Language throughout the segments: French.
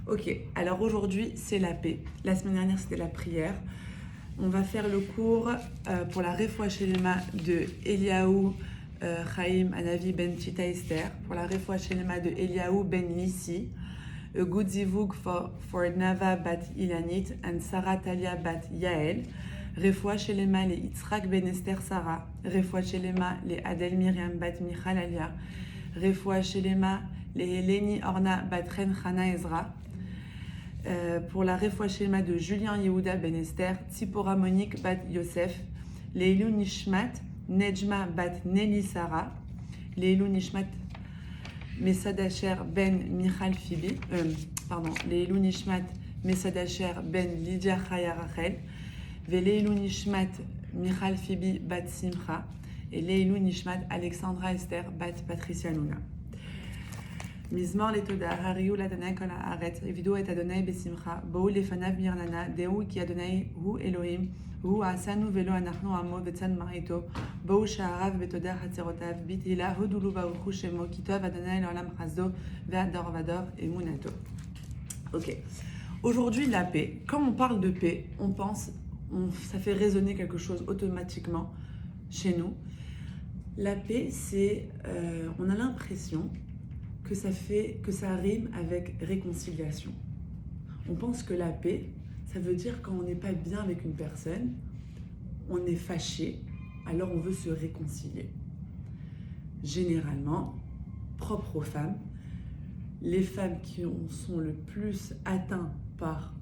Ok, alors aujourd'hui c'est la paix. La semaine dernière c'était la prière. On va faire le cours pour la Refoua Shelema de Eliaou Chaim Anavi Ben Chita Esther, pour la Refoua Shelema de Eliaou Ben Lissi, a good zivug for Nava Bat Ilanit and Sarah Talia Bat Yael, Refoua Shelema le Yitzhak Ben Esther Sarah, Refoua Shelema le Adel Miriam Bat Michal Alia, Refoua Shelema le Heleni Orna Bat Ren Chana Ezra, pour la Refoua Shelema de Julien Yehuda Ben Esther, Tzipora Monique Bat Yosef, Leilou Nishmat Nejma Bat Nelly Sarah, Leilou Nishmat Mesadacher Ben Michal Fibi, Leilou Nishmat Mesadacher Ben Lydia Chaya Rachel, Leilou Nishmat Michal Fibi Bat Simcha, et Leilou Nishmat Alexandra Esther Bat Patricia Luna. Mizmor letoda hariu ladanai kol haaretz evidu et Adonai besimcha bou lefanav mirnana deu ki Adonai hu Elohim hu asanu velo anachnu amo vetzan marito bou sha'arav betoda hatzerotav bitila hodulu baruchu shemo kitov Adonai l'olam chazdo ve'ador vador emunato. Ok. Aujourd'hui la paix. Quand on parle de paix, ça fait résonner quelque chose automatiquement chez nous. La paix, c'est, on a l'impression que ça rime avec réconciliation. On pense que la paix, ça veut dire quand on n'est pas bien avec une personne, on est fâché, alors on veut se réconcilier. Généralement, propre aux femmes, les femmes qui sont le plus atteintes par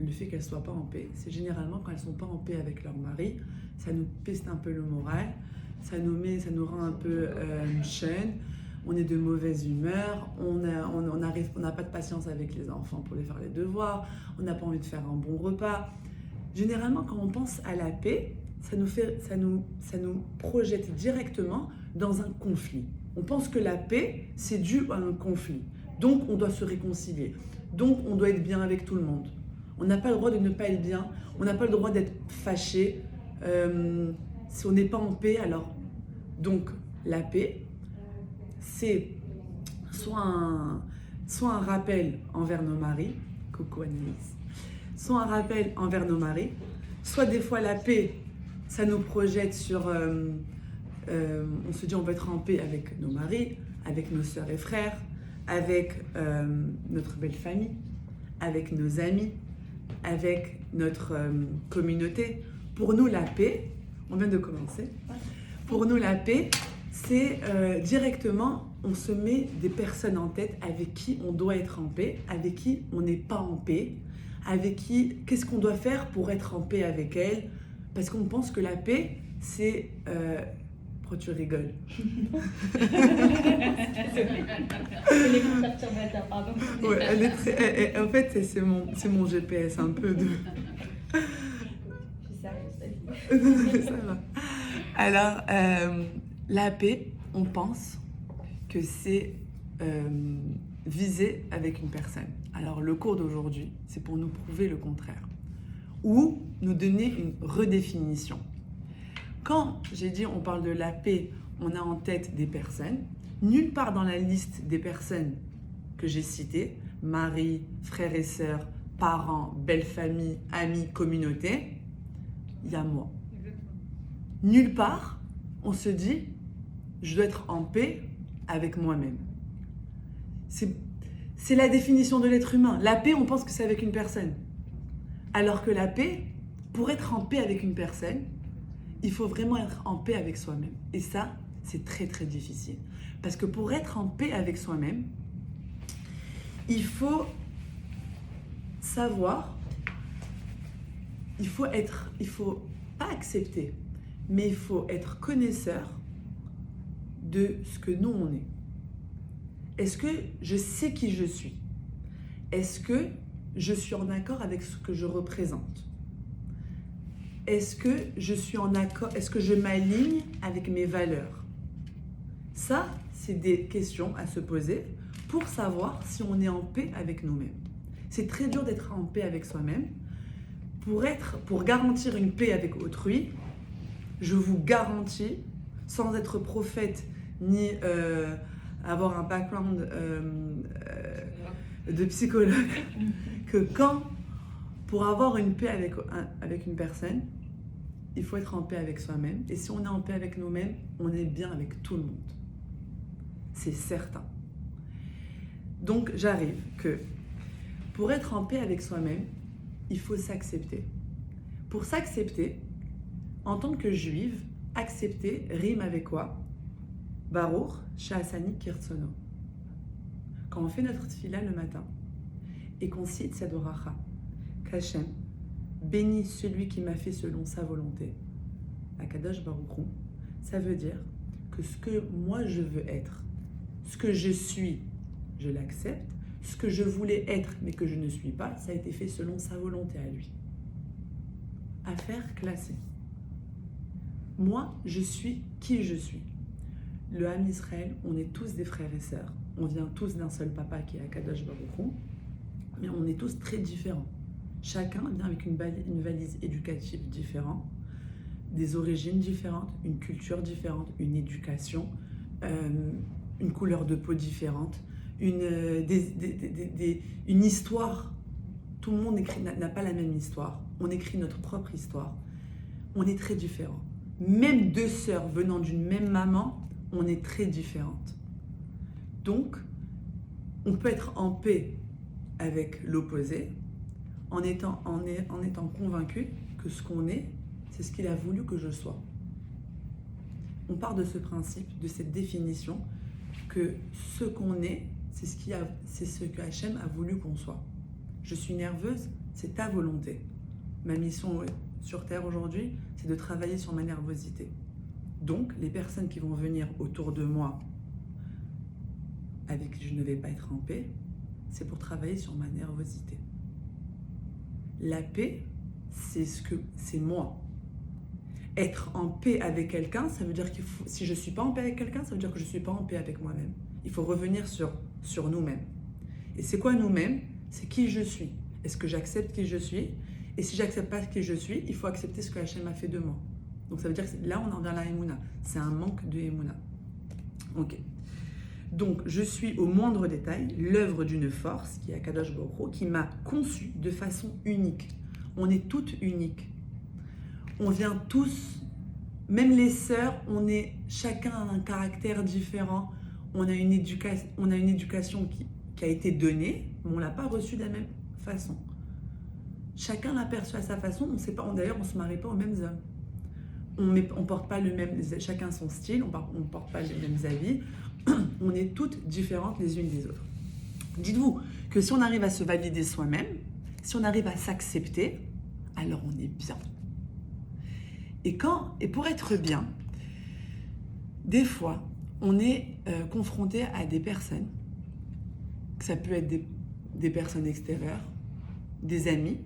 le fait qu'elles ne soient pas en paix, c'est généralement quand elles ne sont pas en paix avec leur mari, ça nous peste un peu le moral, ça nous rend un peu chêne. On est de mauvaise humeur, on n'a pas de patience avec les enfants pour les faire les devoirs, on n'a pas envie de faire un bon repas. Généralement, quand on pense à la paix, ça nous projette directement dans un conflit. On pense que la paix, c'est dû à un conflit. Donc, on doit se réconcilier. Donc, on doit être bien avec tout le monde. On n'a pas le droit de ne pas être bien, on n'a pas le droit d'être fâché. Si on n'est pas en paix, alors... Donc, la paix, c'est soit un rappel envers nos maris, coucou Annelise, soit un rappel envers nos maris, soit des fois la paix, ça nous projette sur, on se dit on va être en paix avec nos maris, avec nos sœurs et frères, avec notre belle famille, avec nos amis, avec notre communauté. Pour nous la paix, on vient de commencer, pour nous la paix, c'est directement, on se met des personnes en tête avec qui on doit être en paix, avec qui on n'est pas en paix, avec qui, qu'est-ce qu'on doit faire pour être en paix avec elles, parce qu'on pense que la paix, c'est... Pourquoi tu rigoles? Ouais, elle est très, en fait, c'est mon GPS, un peu de... Ça va. Alors, la paix, on pense que c'est viser avec une personne. Alors, le cours d'aujourd'hui, c'est pour nous prouver le contraire. Ou nous donner une redéfinition. Quand j'ai dit on parle de la paix, on a en tête des personnes. Nulle part dans la liste des personnes que j'ai citées, mari, frères et sœurs, parents, belle famille, amis, communauté, il y a moi. Nulle part, on se dit, je dois être en paix avec moi-même. C'est la définition de l'être humain. La paix, on pense que c'est avec une personne. Alors que la paix, pour être en paix avec une personne, il faut vraiment être en paix avec soi-même. Et ça, c'est très très difficile. Parce que pour être en paix avec soi-même, il faut savoir, il faut pas accepter, mais il faut être connaisseur de ce que nous on est. Est-ce que je sais qui je suis? Est-ce que je suis en accord avec ce que je représente? Est-ce que je suis en accord? Est-ce que je m'aligne avec mes valeurs? Ça, c'est des questions à se poser pour savoir si on est en paix avec nous-mêmes. C'est très dur d'être en paix avec soi-même. Pour garantir une paix avec autrui, je vous garantis, sans être prophète ni avoir un background de psychologue que pour avoir une paix avec une personne, il faut être en paix avec soi-même. Et si on est en paix avec nous-mêmes, on est bien avec tout le monde. C'est certain. Donc j'arrive que pour être en paix avec soi-même, il faut s'accepter. Pour s'accepter, en tant que juive, accepter rime avec quoi? Baruch Sha'asani Kirtsono. Quand on fait notre tefila le matin et qu'on cite cette oracha, qu'Hachem bénit celui qui m'a fait selon sa volonté, Akadosh Baruch Hu, ça veut dire que ce que moi je veux être, ce que je suis, je l'accepte. Ce que je voulais être mais que je ne suis pas, ça a été fait selon sa volonté à lui. Affaire classée. Moi, je suis qui je suis. Le Ham Israël, on est tous des frères et sœurs. On vient tous d'un seul papa qui est Akadosh Baruch Hu, mais on est tous très différents. Chacun vient avec une valise éducative différente, des origines différentes, une culture différente, une éducation, une couleur de peau différente, une histoire. Tout le monde n'a pas la même histoire. On écrit notre propre histoire. On est très différents. Même deux sœurs venant d'une même maman, on est très différentes. Donc, on peut être en paix avec l'opposé en étant convaincu que ce qu'on est, c'est ce qu'il a voulu que je sois. On part de ce principe, de cette définition, que ce qu'on est, c'est ce que Hachem a voulu qu'on soit. Je suis nerveuse, c'est ta volonté. Ma mission sur Terre aujourd'hui, c'est de travailler sur ma nervosité. Donc, les personnes qui vont venir autour de moi avec qui je ne vais pas être en paix, c'est pour travailler sur ma nervosité. La paix, c'est moi. Être en paix avec quelqu'un, ça veut dire que si je ne suis pas en paix avec quelqu'un, ça veut dire que je ne suis pas en paix avec moi-même. Il faut revenir sur nous-mêmes. Et c'est quoi nous-mêmes? C'est qui je suis. Est-ce que j'accepte qui je suis? Et si j'accepte pas qui je suis, il faut accepter ce que Hachem a fait de moi. Donc ça veut dire que là, on en vient à la Emouna. C'est un manque de Emouna. Ok. Donc, je suis au moindre détail l'œuvre d'une force, qui est Akadosh Baruch Hu, qui m'a conçu de façon unique. On est toutes uniques. On vient tous, même les sœurs, chacun a un caractère différent. On a une éducation qui a été donnée, mais on ne l'a pas reçue de la même façon. Chacun l'aperçoit à sa façon. D'ailleurs, on ne se marie pas aux mêmes hommes. On porte pas chacun son style, on porte pas les mêmes avis. On est toutes différentes les unes des autres. Dites-vous que si on arrive à se valider soi-même, si on arrive à s'accepter, alors on est bien. Et pour être bien, des fois, on est confronté à des personnes. Ça peut être des personnes extérieures, des amis.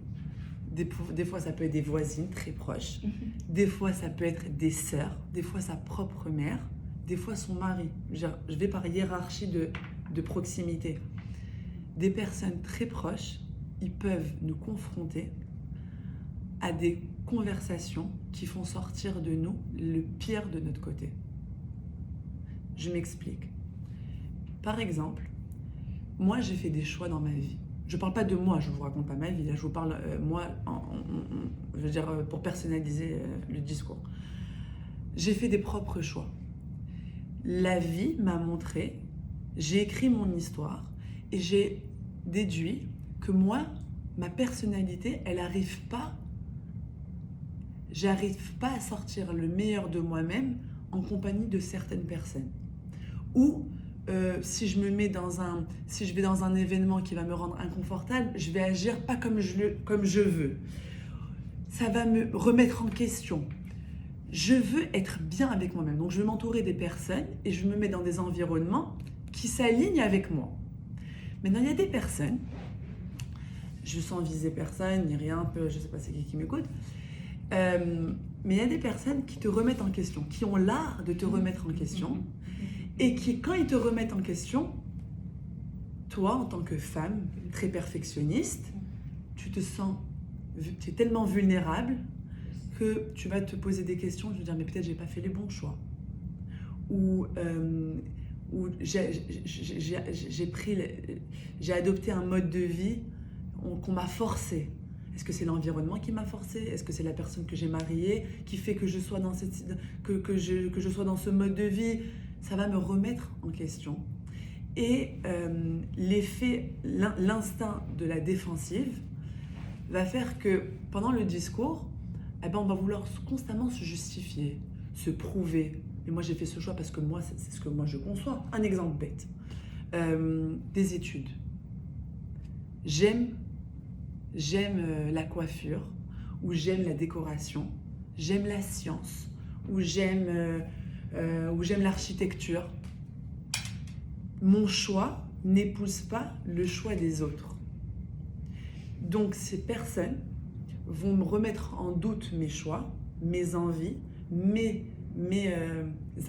Des fois, ça peut être des voisines très proches. Des fois, ça peut être des sœurs. Des fois, sa propre mère. Des fois, son mari. Je vais par hiérarchie de proximité. Des personnes très proches, ils peuvent nous confronter à des conversations qui font sortir de nous le pire de notre côté. Je m'explique. Par exemple, moi, j'ai fait des choix dans ma vie. Je ne parle pas de moi, je ne vous raconte pas ma vie, là, je vous parle, moi, je veux dire, pour personnaliser le discours. J'ai fait des propres choix. La vie m'a montré, j'ai écrit mon histoire et j'ai déduit que moi, ma personnalité, j'arrive pas à sortir le meilleur de moi-même en compagnie de certaines personnes. Ou si je vais dans un événement qui va me rendre inconfortable, je vais agir pas comme je veux. Ça va me remettre en question. Je veux être bien avec moi-même. Donc je veux m'entourer des personnes et je me mets dans des environnements qui s'alignent avec moi. Maintenant, il y a des personnes, je sens viser personne, ni rien, je sais pas c'est qui m'écoute, mais il y a des personnes qui te remettent en question, qui ont l'art de te remettre en question. Et qui, quand ils te remettent en question, toi, en tant que femme très perfectionniste, tu es tellement vulnérable que tu vas te poser des questions, je veux dire, mais peut-être j'ai pas fait les bons choix. Ou où j'ai adopté un mode de vie qu'on m'a forcé. Est-ce que c'est l'environnement qui m'a forcé? Est-ce que c'est la personne que j'ai mariée qui fait que je sois dans que je sois dans ce mode de vie? Ça va me remettre en question. Et l'instinct de la défensive va faire que pendant le discours, eh ben, on va vouloir constamment se justifier, se prouver. Et moi, j'ai fait ce choix parce que moi, c'est ce que moi je conçois. Un exemple bête. Des études. J'aime la coiffure, ou j'aime la décoration, j'aime la science, ou j'aime l'architecture. Mon choix n'épouse pas le choix des autres. Donc ces personnes vont me remettre en doute mes choix, mes envies, mes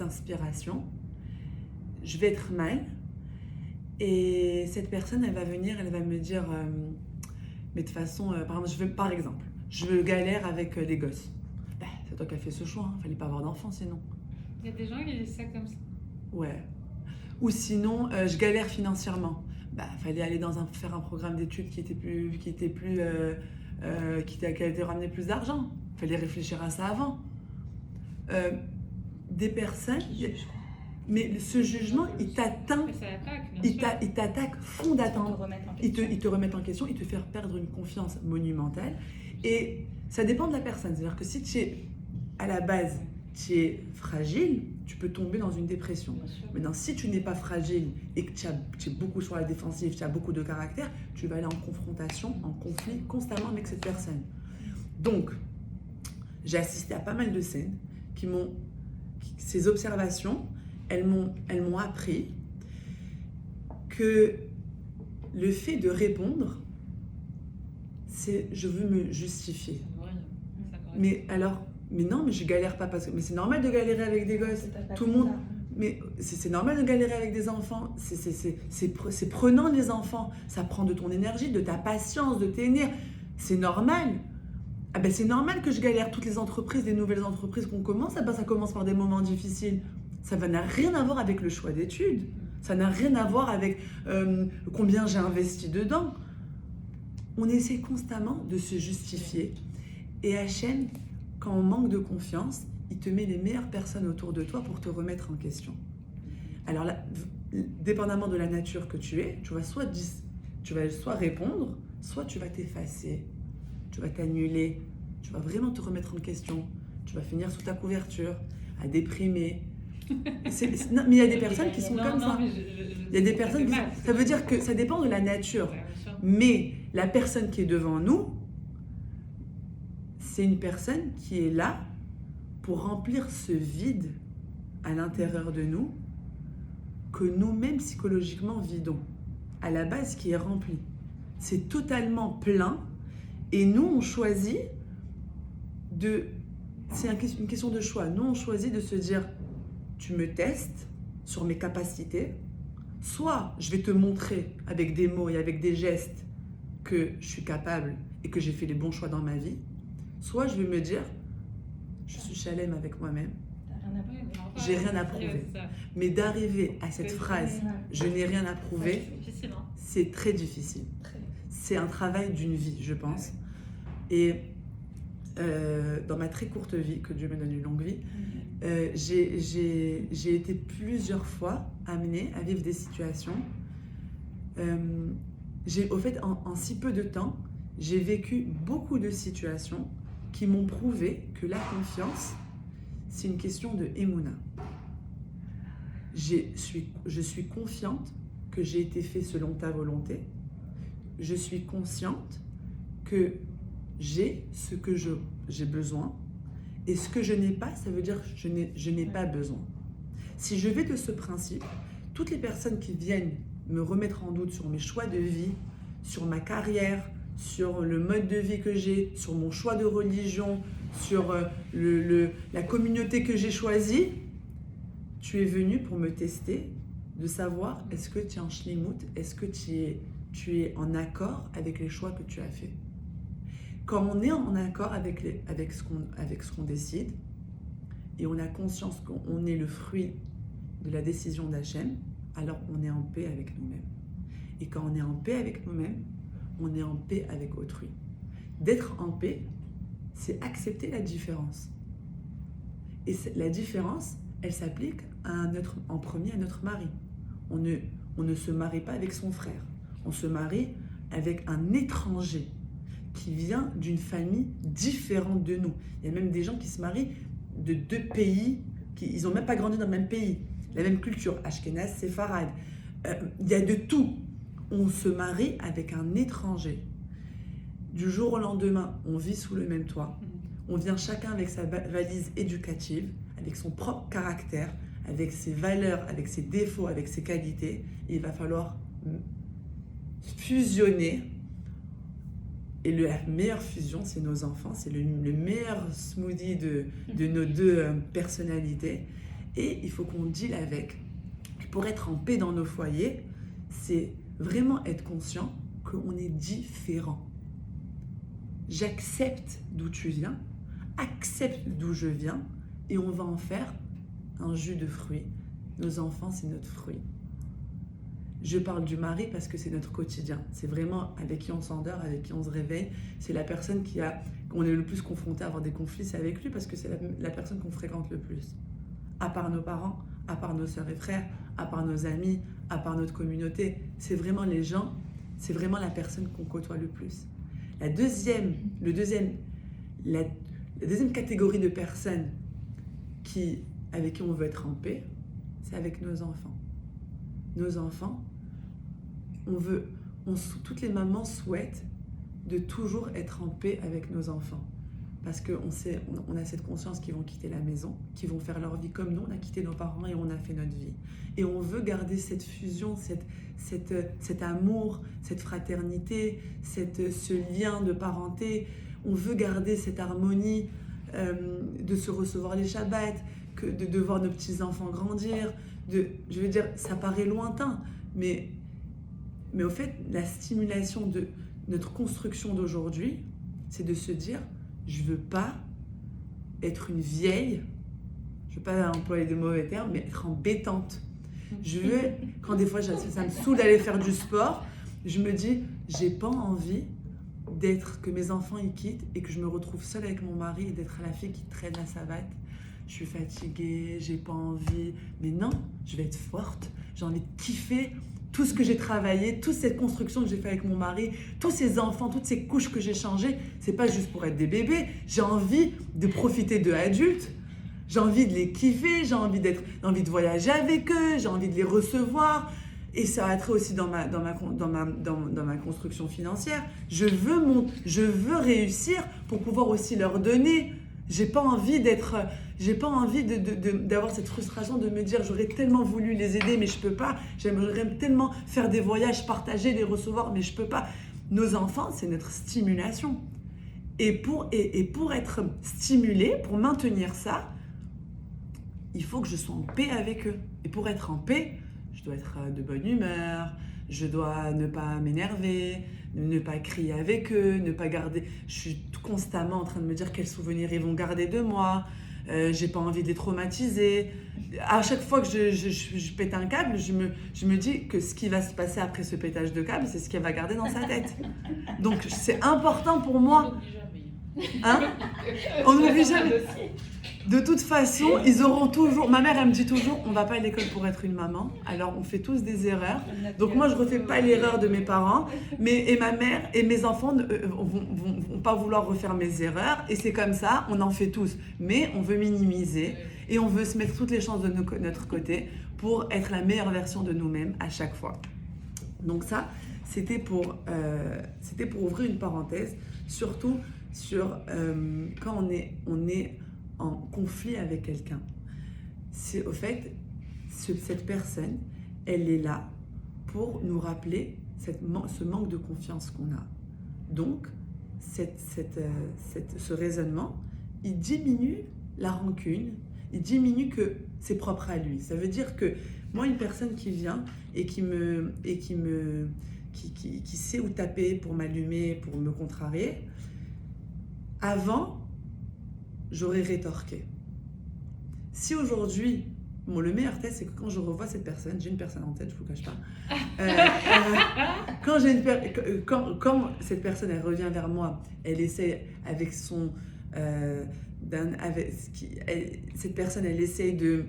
inspirations. Je vais être mal. Et cette personne, elle va venir, elle va me dire, mais de toute façon, par exemple, je galère avec les gosses. C'est toi qui as fait ce choix, fallait pas avoir d'enfants sinon. Il y a des gens qui disent ça comme ça. Ouais. Ou sinon, je galère financièrement. Fallait aller faire un programme d'études qui allait ramener plus d'argent. Fallait réfléchir à ça avant. Des personnes. Mais ce jugement, il t'atteint, il t'attaque fondamentalement, il te remet en question, il te fait perdre une confiance monumentale. Et ça dépend de la personne. C'est-à-dire que si tu es, à la base, tu es fragile, tu peux tomber dans une dépression. Maintenant, si tu n'es pas fragile et que tu es beaucoup sur la défensive, tu as beaucoup de caractère, tu vas aller en confrontation, en conflit constamment avec cette personne. Donc, j'ai assisté à pas mal de scènes ces observations, elles m'ont appris que le fait de répondre, c'est je veux me justifier. Mais non, mais je galère pas parce que. Mais c'est normal de galérer avec des gosses. Tout le monde. Mais c'est normal de galérer avec des enfants. C'est prenant les enfants. Ça prend de ton énergie, de ta patience, de tes nerfs. C'est normal. C'est normal que je galère. Toutes les entreprises, les nouvelles entreprises qu'on commence, ça commence par des moments difficiles. Ça n'a rien à voir avec le choix d'études. Ça n'a rien à voir avec combien j'ai investi dedans. On essaie constamment de se justifier. Et Hachem, quand on manque de confiance, il te met les meilleures personnes autour de toi pour te remettre en question. Alors là, dépendamment de la nature que tu es, tu vas soit répondre, soit tu vas t'effacer, tu vas t'annuler, tu vas vraiment te remettre en question, tu vas finir sous ta couverture, à déprimer. Non, mais il y a des personnes qui sont comme ça. Il y a des personnes qui sont... Ça veut dire que ça dépend de la nature. Mais la personne qui est devant nous, c'est une personne qui est là pour remplir ce vide à l'intérieur de nous que nous-mêmes psychologiquement vidons. À la base, qui est rempli. C'est totalement plein et nous, on choisit de... C'est une question de choix. Nous, on choisit de se dire, tu me testes sur mes capacités, soit je vais te montrer avec des mots et avec des gestes que je suis capable et que j'ai fait les bons choix dans ma vie, soit je vais me dire, je suis chalem avec moi-même, j'ai rien à prouver. Mais d'arriver à cette phrase, je n'ai rien à prouver, c'est très difficile. C'est un travail d'une vie, je pense. Et dans ma très courte vie, que Dieu me donne une longue vie, j'ai été plusieurs fois amenée à vivre des situations. Au fait, en si peu de temps, j'ai vécu beaucoup de situations qui m'ont prouvé que la confiance, c'est une question de Emouna. Je suis confiante que j'ai été fait selon ta volonté. Je suis consciente que j'ai ce que j'ai besoin. Et ce que je n'ai pas, ça veut dire que je n'ai pas besoin. Si je vais de ce principe, toutes les personnes qui viennent me remettre en doute sur mes choix de vie, sur ma carrière, sur le mode de vie que j'ai, sur mon choix de religion, sur la communauté que j'ai choisie, tu es venu pour me tester, de savoir est-ce que tu es en shlimout, est-ce que tu es en accord avec les choix que tu as faits. Quand on est en accord avec ce qu'on décide, et on a conscience qu'on est le fruit de la décision d'Hachem, alors on est en paix avec nous-mêmes. Et quand on est en paix avec nous-mêmes, on est en paix avec autrui. D'être en paix, c'est accepter la différence. Et la différence, elle s'applique en premier à notre mari. On ne se marie pas avec son frère. On se marie avec un étranger qui vient d'une famille différente de nous. Il y a même des gens qui se marient de 2 pays, ils n'ont même pas grandi dans le même pays, la même culture, Ashkénaze, séfarade. Il y a de tout. On se marie avec un étranger. Du jour au lendemain, on vit sous le même toit. On vient chacun avec sa valise éducative, avec son propre caractère, avec ses valeurs, avec ses défauts, avec ses qualités. Et il va falloir fusionner. Et la meilleure fusion, c'est nos enfants. C'est le meilleur smoothie de nos 2 personnalités. Et il faut qu'on deal avec. Pour être en paix dans nos foyers, c'est vraiment être conscient qu'on est différent. J'accepte d'où tu viens, accepte d'où je viens, et on va en faire un jus de fruits. Nos enfants, c'est notre fruit. Je parle du mari parce que c'est notre quotidien. C'est vraiment avec qui on s'endort, avec qui on se réveille. C'est la personne qu'on est le plus confronté à avoir des conflits, c'est avec lui parce que c'est la personne qu'on fréquente le plus. À part nos parents, à part nos sœurs et frères, à part nos amis, à part notre communauté. C'est vraiment les gens, c'est vraiment la personne qu'on côtoie le plus. La deuxième catégorie de personnes avec qui on veut être en paix, c'est avec nos enfants. Nos enfants, toutes les mamans souhaitent de toujours être en paix avec nos enfants. Parce qu'on a cette conscience qu'ils vont quitter la maison, qu'ils vont faire leur vie comme nous, on a quitté nos parents et on a fait notre vie. Et on veut garder cette fusion, cet amour, cette fraternité, ce lien de parenté. On veut garder cette harmonie de se recevoir les Shabbats, de voir nos petits-enfants grandir. Je veux dire, ça paraît lointain, mais au fait, la stimulation de notre construction d'aujourd'hui, c'est de se dire, je ne veux pas être une vieille, je ne veux pas employer de mauvais termes, mais être embêtante. Je veux, quand des fois ça me saoule d'aller faire du sport, je me dis, j'ai pas envie que mes enfants y quittent et que je me retrouve seule avec mon mari et d'être la fille qui traîne la savate. Je suis fatiguée, j'ai pas envie. Mais non, je vais être forte, j'ai envie de kiffer tout ce que j'ai travaillé, toute cette construction que j'ai fait avec mon mari, tous ces enfants, toutes ces couches que j'ai changées. C'est pas juste pour être des bébés, j'ai envie de profiter d'eux adultes. J'ai envie de les kiffer, j'ai envie de voyager avec eux, j'ai envie de les recevoir. Et ça a trait aussi dans ma construction financière. Je veux réussir pour pouvoir aussi leur donner. J'ai pas envie d'avoir cette frustration de me dire j'aurais tellement voulu les aider mais je peux pas. J'aimerais tellement faire des voyages, partager, les recevoir mais je peux pas. Nos enfants, c'est notre stimulation. Et pour être stimulé, pour maintenir ça, il faut que je sois en paix avec eux. Et pour être en paix, je dois être de bonne humeur, je dois ne pas m'énerver, ne pas crier avec eux, ne pas garder... Je suis constamment en train de me dire quels souvenirs ils vont garder de moi, j'ai pas envie de les traumatiser. À chaque fois que je pète un câble, je me dis que ce qui va se passer après ce pétage de câble, c'est ce qu'elle va garder dans sa tête. Donc c'est important pour moi. Hein? On n'oublie jamais. De toute façon, ils auront toujours... Ma mère, elle me dit toujours, on ne va pas à l'école pour être une maman. Alors, on fait tous des erreurs. Donc, moi, je ne refais pas l'erreur de mes parents. Et ma mère et mes enfants vont pas vouloir refaire mes erreurs. Et c'est comme ça, on en fait tous. Mais on veut minimiser et on veut se mettre toutes les chances de notre côté pour être la meilleure version de nous-mêmes à chaque fois. Donc ça, c'était pour ouvrir une parenthèse, surtout sur quand on est en conflit avec quelqu'un. C'est au fait, cette personne, elle est là pour nous rappeler ce manque de confiance qu'on a. Donc, ce raisonnement, il diminue la rancune, il diminue que c'est propre à lui. Ça veut dire que moi, une personne qui vient et qui sait où taper pour m'allumer, pour me contrarier, avant, j'aurais rétorqué. Si aujourd'hui, Bon, le meilleur test, c'est que quand je revois cette personne, j'ai une personne en tête, je ne vous cache pas. Quand cette personne, elle revient vers moi, elle essaie avec son... cette personne, elle essaie de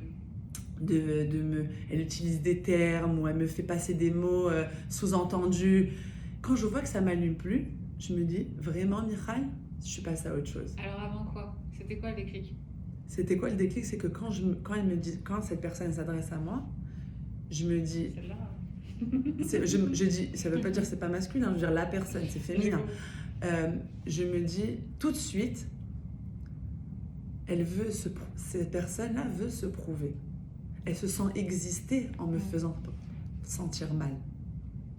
me... Elle utilise des termes ou elle me fait passer des mots sous-entendus. Quand je vois que ça ne m'allume plus, je me dis, vraiment, Michal, je suis passée à autre chose. Alors avant quoi? C'était quoi le déclic? C'était quoi le déclic? C'est que quand cette personne s'adresse à moi, je me dis... Celle-là. Je dis, ça ne veut pas dire que c'est pas masculin, je veux dire la personne, c'est féminin. Je me dis tout de suite, cette personne-là veut se prouver. Elle se sent exister en me faisant sentir mal.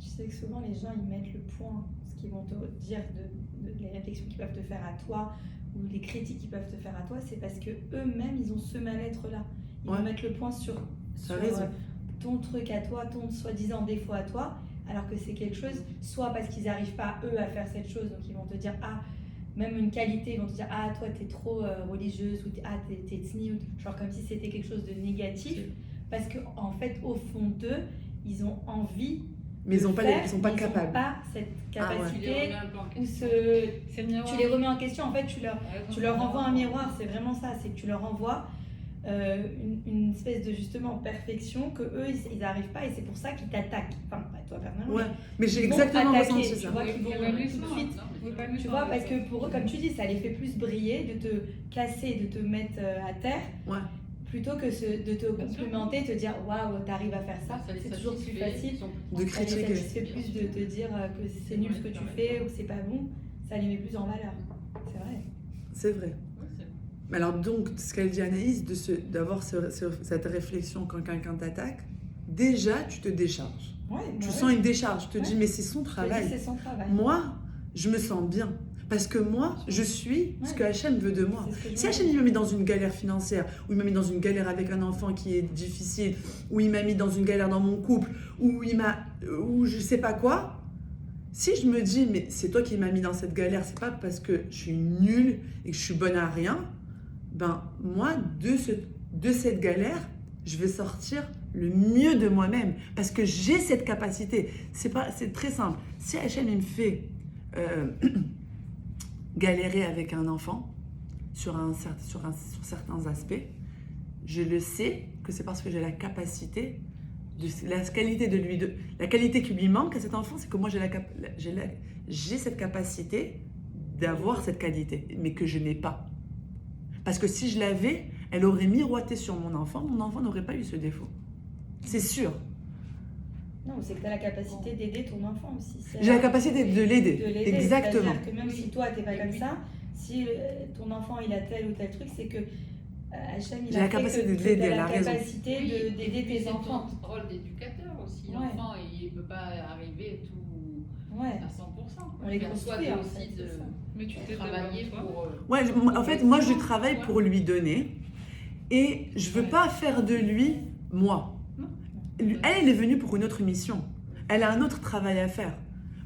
Je sais que souvent les gens ils mettent le point, ce qu'ils vont te dire, les réflexions qu'ils peuvent te faire à toi ou les critiques qu'ils peuvent te faire à toi, c'est parce que eux-mêmes ils ont ce mal-être-là. Ils vont mettre le point sur ton truc à toi, ton soi-disant défaut à toi, alors que c'est quelque chose, soit parce qu'ils n'arrivent pas eux à faire cette chose, donc ils vont te dire même une qualité, ils vont te dire toi t'es trop religieuse ou t'es tsniout, genre comme si c'était quelque chose de négatif, parce que en fait au fond d'eux ils ont envie, mais ils sont pas capables. Ils n'ont pas cette capacité tu les remets en question, en fait tu leur envoies un miroir, c'est vraiment ça, c'est que tu leur envoies une espèce de justement perfection que eux ils n'arrivent pas, et c'est pour ça qu'ils t'attaquent. Enfin, toi personnellement. Mais j'ai exactement ressenti ça. Tu vois qu'ils vont tout de suite. Tu vois, parce que pour eux, comme tu dis, ça les fait plus briller, de te casser, de te mettre à terre, plutôt que de te complimenter, te dire waouh, t'arrives à faire ça. C'est toujours plus facile de critiquer. Ça fait plus de te dire que c'est nul ce que tu fais ou que c'est pas bon. Ça les met plus en valeur. C'est vrai. C'est vrai. Alors donc, ce qu'elle dit Anaïs, d'avoir cette réflexion quand quelqu'un t'attaque, déjà tu te décharges. Tu sens une décharge, tu te dis mais c'est son travail. C'est son travail. Moi, je me sens bien. Parce que moi, je suis ce que Hachem veut de moi. Si Hachem il m'a mis dans une galère financière, ou il m'a mis dans une galère avec un enfant qui est difficile, ou il m'a mis dans une galère dans mon couple, ou je sais pas quoi, si je me dis mais c'est toi qui m'as mis dans cette galère, c'est pas parce que je suis nulle et que je suis bonne à rien, ben moi, de cette galère, je vais sortir le mieux de moi-même. Parce que j'ai cette capacité. C'est très simple. Si Hachem, il me fait galérer avec un enfant sur certains aspects, je le sais que c'est parce que j'ai la capacité, la qualité qui lui manque à cet enfant, c'est que moi, j'ai cette capacité d'avoir cette qualité, mais que je n'ai pas. Parce que si je l'avais, elle aurait miroité sur mon enfant n'aurait pas eu ce défaut. C'est sûr. Non, c'est que tu as la capacité d'aider ton enfant aussi. J'ai la capacité de l'aider. Exactement. C'est-à-dire que même si toi, tu n'es pas comme ça, si ton enfant il a tel ou tel truc, c'est que Hachem, il a capacité de l'aider, elle a raison. D'aider tes enfants. C'est ton rôle d'éducateur aussi. L'enfant, il ne peut pas arriver tout à 100%. On les construit en fait. Mais tu t'es travaillé pour... En fait, moi, je travaille pour lui donner et je veux pas faire de lui moi. Elle est venue pour une autre mission. Elle a un autre travail à faire.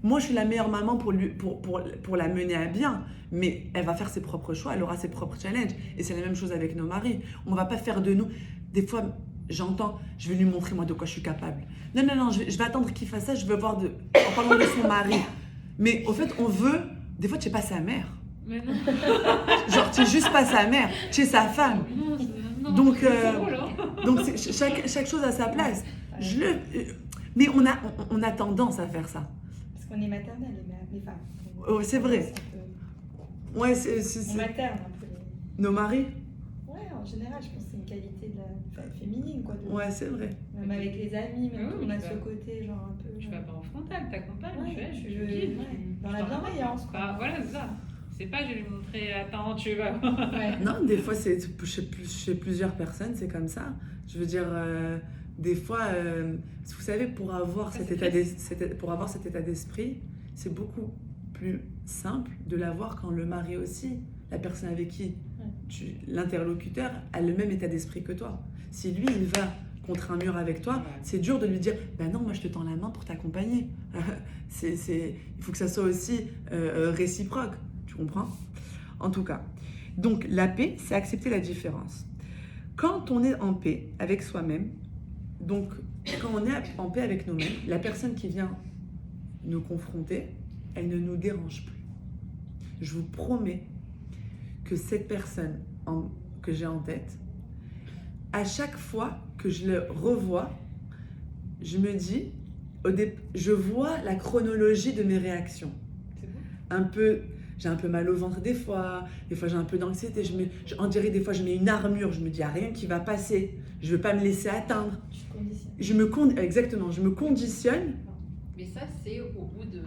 Moi, je suis la meilleure maman pour la mener à bien, mais elle va faire ses propres choix, elle aura ses propres challenges. Et c'est la même chose avec nos maris. On ne va pas faire de nous... Des fois, j'entends, je vais lui montrer moi de quoi je suis capable. Non, je vais attendre qu'il fasse ça, je veux voir en parlant de son mari. Mais au fait, on veut... Des fois, tu n'es pas sa mère. Mais non. Genre, tu n'es juste pas sa mère, tu es sa femme. Non, donc, chaque chose a sa place. Mais on a tendance à faire ça. Parce qu'on est maternelle, les femmes. Oh, c'est vrai. Ouais, on materne un peu. Nos maris? Ouais, en général, je pense que c'est une qualité de la féminine, quoi. Ouais, c'est vrai. Même avec les amis, même on a ce côté, genre un peu... Je vais pas en frontal, t'accompagnes, dans la bienveillance, quoi. Bah, voilà, c'est ça. C'est pas, je vais lui montrer, attends, tu vas... Non, des fois, chez plusieurs personnes, c'est comme ça. Je veux dire, des fois, vous savez, pour avoir cet état d'esprit, c'est beaucoup plus simple de l'avoir quand le mari aussi, la personne avec qui l'interlocuteur a le même état d'esprit que toi. Si lui, il va contre un mur avec toi, c'est dur de lui dire « Ben non, moi je te tends la main pour t'accompagner. » Il faut que ça soit aussi réciproque. Tu comprends? En tout cas. Donc, la paix, c'est accepter la différence. quand on est en paix avec soi-même, donc quand on est en paix avec nous-mêmes, la personne qui vient nous confronter, elle ne nous dérange plus. Je vous promets que cette personne que j'ai en tête, à chaque fois que je le revois, je me dis, je vois la chronologie de mes réactions. J'ai un peu mal au ventre des fois j'ai un peu d'anxiété, on dirait des fois je mets une armure, je me dis, il n'y a rien qui va passer, je ne veux pas me laisser atteindre. Tu te conditionnes. Exactement, je me conditionne. Mais ça, c'est au bout de...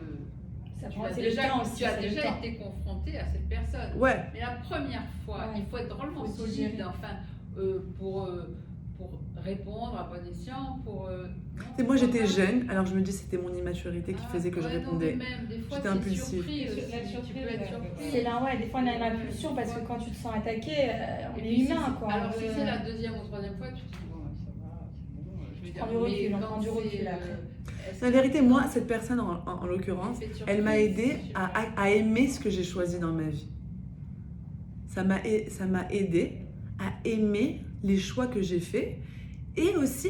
Ça Tu prend as c'est déjà, le temps aussi, tu as c'est le déjà temps. été confronté à cette personne. Ouais, Mais la première fois, Ouais. il faut être drôlement Faut solide, digérer. enfin, pour répondre à bon escient, et moi j'étais jeune, alors je me dis c'était mon immaturité qui faisait que je répondais. J'étais impulsive. Tu peux être surpris. C'est là, ouais, des fois on a une impulsion parce que quand tu te sens attaqué, on Et est puis, humain quoi. Alors si Ouais. c'est la deuxième ou troisième fois, tu te dis bon, ça va, c'est bon. Je veux prends dire, du recul, mais on quand prend du recul c'est, après. est-ce La que- vérité, moi, cette personne en l'occurrence, Effet de surprise, elle m'a aidé c'est super. à aimer ce que j'ai choisi dans ma vie. Ça m'a aidé à aimer les choix que j'ai faits et aussi,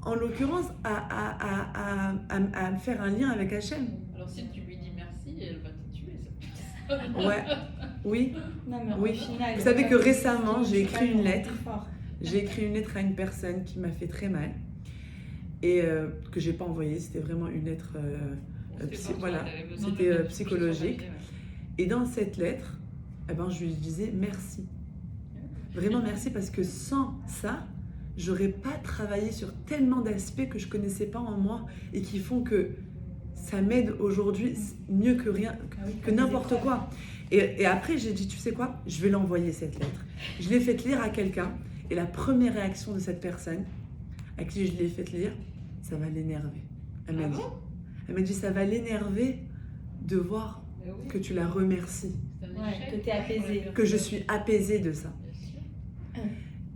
en l'occurrence, à me faire un lien avec Hachem. Alors si tu lui dis merci, elle va te tuer cette personne. Ouais, oui. Non, mais Oui. au final, Vous savez que c'est récemment, pas- j'ai c'est écrit pas une le lettre. plus fort. J'ai écrit une lettre à une personne qui m'a fait très mal et que j'ai pas envoyée. C'était vraiment une lettre, voilà, c'était psychologique. Et dans cette lettre, eh ben, je lui disais merci. Vraiment merci parce que sans ça, j'aurais pas travaillé sur tellement d'aspects que je connaissais pas en moi et qui font que ça m'aide aujourd'hui mieux que rien, Ah oui, que comme des n'importe épreuves. quoi. Et après, j'ai dit, tu sais quoi, je vais l'envoyer cette lettre. Je l'ai faite lire à quelqu'un et la première réaction de cette personne à qui je l'ai faite lire, ça va l'énerver. Elle m'a Ah dit. bon Elle m'a dit, ça va l'énerver de voir que tu la remercies, Ouais, que t'es apaisée. que je suis apaisée de ça. Bien sûr.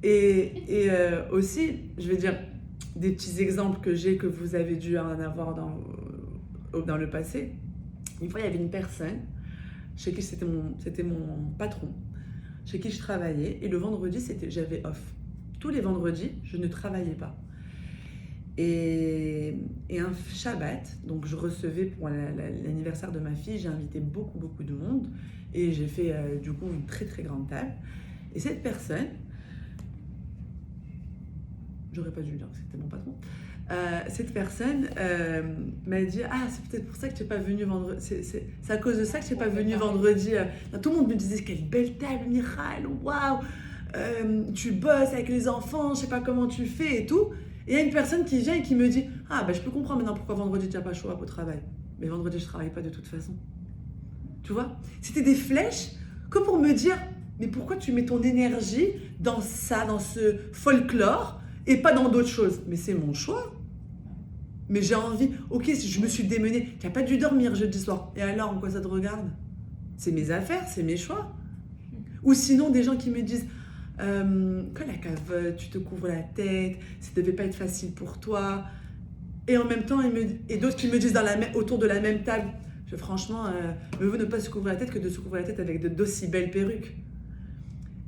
Et aussi, je vais dire des petits exemples que j'ai, que vous avez dû en avoir dans le passé. Une fois, il y avait une personne chez qui c'était mon patron, chez qui je travaillais, et le vendredi, j'avais off. Tous les vendredis, je ne travaillais pas. Et un Shabbat, donc je recevais pour l'anniversaire de ma fille, j'ai invité beaucoup de monde, et j'ai fait du coup une très grande table. Et cette personne, j'aurais pas dû le dire parce que c'était mon patron, cette personne m'a dit, ah, c'est peut-être pour ça que tu n'es pas venu vendredi, c'est à cause de ça que tu n'es pas venu vendredi. Tout le monde me disait, quelle belle table, Michal, waouh, tu bosses avec les enfants, je sais pas comment tu fais et tout. Et il y a une personne qui vient et qui me dit, ah, ben je peux comprendre maintenant pourquoi vendredi tu n'as pas chaud au travail. Mais vendredi je travaille pas de toute façon. Tu vois, c'était des flèches que pour me dire, mais pourquoi tu mets ton énergie dans ça, dans ce folklore et pas dans d'autres choses? Mais c'est mon choix. Mais j'ai envie, ok, si je me suis démenée, tu n'as pas dû dormir jeudi soir. Et alors, en quoi ça te regarde? C'est mes affaires, c'est mes choix. Ou sinon, des gens qui me disent, que la cavote, tu te couvres la tête, ça devait pas être facile pour toi. Et en même temps, et d'autres qui me disent autour de la même table, franchement, mieux vaut ne pas se couvrir la tête que de se couvrir la tête avec d'aussi belles perruques.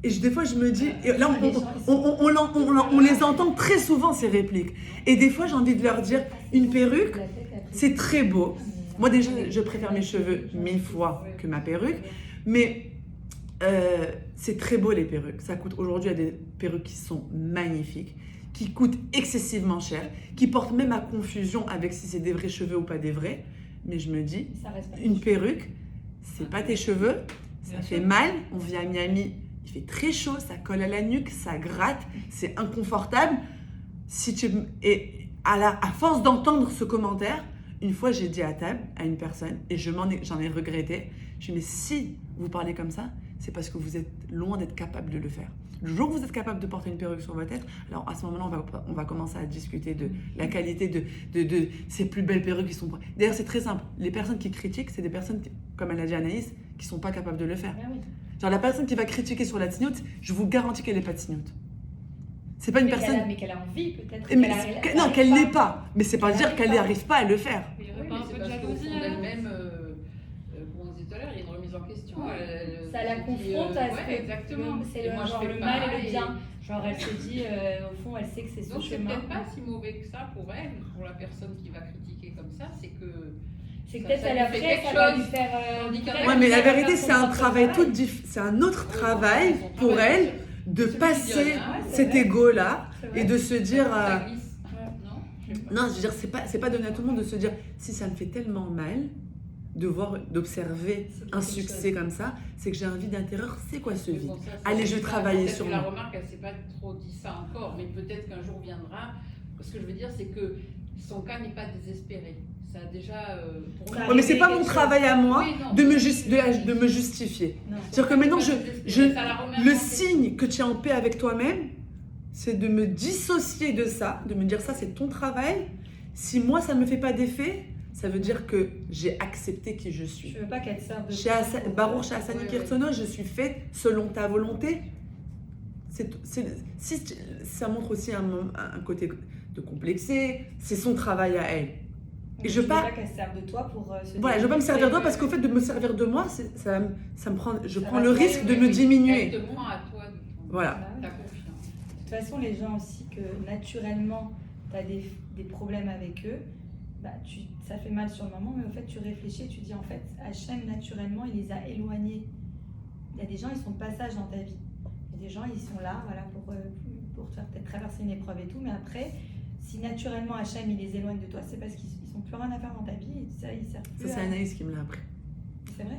Et des fois, je me dis, et là, on les entend très souvent, ces répliques. Et des fois, j'ai envie de leur dire, une perruque, c'est très beau. Moi, déjà, je préfère mes cheveux 1000 fois que ma perruque. Mais c'est très beau, les perruques. Ça coûte, aujourd'hui, il y a des perruques qui sont magnifiques, qui coûtent excessivement cher, qui portent même à confusion avec si c'est des vrais cheveux ou pas des vrais. Mais je me dis, une perruque, c'est pas tes cheveux, ça fait mal. On vit à Miami, il fait très chaud, ça colle à la nuque, ça gratte, c'est inconfortable. Et à force d'entendre ce commentaire, une fois j'ai dit à table à une personne, et j'en ai regretté, je lui ai dit, mais si vous parlez comme ça, c'est parce que vous êtes loin d'être capable de le faire. Le jour où vous êtes capable de porter une perruque sur votre tête, alors à ce moment-là, on va commencer à discuter de la qualité de ces plus belles perruques qui sont... D'ailleurs, c'est très simple. Les personnes qui critiquent, c'est des personnes, comme elle a dit Anaïs, qui ne sont pas capables de le faire. Ah oui. Genre la personne qui va critiquer sur la tignoute, je vous garantis qu'elle n'est pas tignoute. C'est pas une personne... Mais qu'elle a envie peut-être. Non, qu'elle l'est pas. Mais c'est pas dire qu'elle n'arrive pas à le faire. Il y Oui, aurait mais pas un c'est peu de parce qu'au jalousie fond alors d'elle-même, comment on dit, tout à l'heure, il y a une remise en question. Ouais. Ça la confronte à ce que exactement. c'est Et moi, je genre fais le mal et pareil. le bien. Genre elle se dit, au fond, elle sait que c'est son Donc c'est chemin. peut-être pas si mauvais que ça pour elle, pour la personne qui va critiquer comme ça, c'est que C'est que ça peut-être lui elle fait après, quelque ça va lui chose. faire. Tandis qu'un peut-être Ouais, mais la elle va vérité, faire c'est son un propre travail c'est un autre travail Son pour travail, elle de c'est passer quotidien, hein. Ouais, c'est cet vrai. ego-là C'est vrai. et de se dire. ça glisse. Non, je sais pas. Non, je veux dire, c'est pas donné à tout le monde de se dire si ça me fait tellement mal d'observer C'est un quelque succès chose. comme ça, c'est que j'ai envie d'intérieur, c'est quoi ce Mais vide? bon, ça, Allez, je vais travailler peut-être sur que la moi. remarque, elle s'est pas trop dit ça encore, mais peut-être qu'un jour viendra. Ce que je veux dire, c'est que son cas n'est pas désespéré. Ça a déjà. Pour Ça Ouais, mais c'est pas mon quelque travail à moi Oui, non. de me justifier. Non. C'est-à-dire que maintenant, Ça la remet en le question. signe que tu es en paix avec toi-même, c'est de me dissocier de ça, de me dire ça, c'est ton travail. Si moi, ça me fait pas d'effet, ça veut dire que j'ai accepté qui je suis. Je veux pas qu'elle serve de. Baruch Shasani Ouais, Kirsono, je suis faite selon ta volonté. Ça montre aussi un côté de complexé, c'est son travail à elle. Et je veux pas qu'elle serve de toi pour se. Voilà, je veux pas me servir de toi parce qu'au fait de me servir de moi, ça me prend, je Ça prends va le te risque de faire- me Elle diminuer. te prend à toi de ton- Voilà. Bah oui. ta confiance. De toute façon, les gens aussi que naturellement, tu as des problèmes avec eux, bah, ça fait mal sur le moment, mais au fait, tu réfléchis et tu dis en fait, Hachem, naturellement, il les a éloignés. Il y a des gens, ils sont de passage dans ta vie. Il y a des gens, ils sont là voilà, pour te faire peut-être traverser une épreuve et tout, mais après, si naturellement Hachem, il les éloigne de toi, c'est parce qu'ils n'ont plus rien à faire dans ta vie et ça, ils servent plus Ça, c'est à... Anaïs qui me l'a appris. C'est vrai,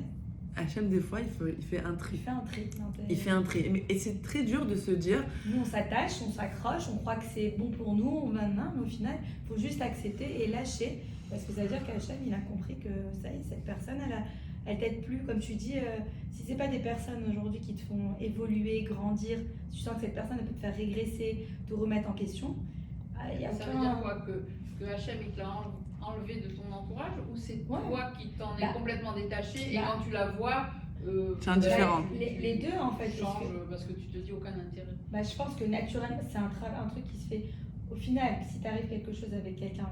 Hachem, des fois, il fait un il tri. fait un tri. dans ta- Il fait un tri. Et c'est très dur de se dire, Nous, on s'attache, on s'accroche, on croit que c'est bon pour nous, on va main, mais au final, il faut juste accepter et lâcher. Parce que ça veut dire qu'Hachem, il a compris que ça y est, cette personne, elle t'aide plus. Comme tu dis, si c'est pas des personnes aujourd'hui qui te font évoluer, grandir, si tu sens que cette personne elle peut te faire régresser, te remettre en question, il y a Ça veut dire quoi que Hachem il te l'a enlevé de ton entourage ou c'est Ouais. toi qui t'en es Bah. complètement détaché et Bah. quand tu la vois C'est indifférent. Les deux, en fait. tu changes parce que tu te dis aucun intérêt. Bah, je pense que naturellement, c'est un truc qui se fait. Au final, si t'arrive quelque chose avec quelqu'un,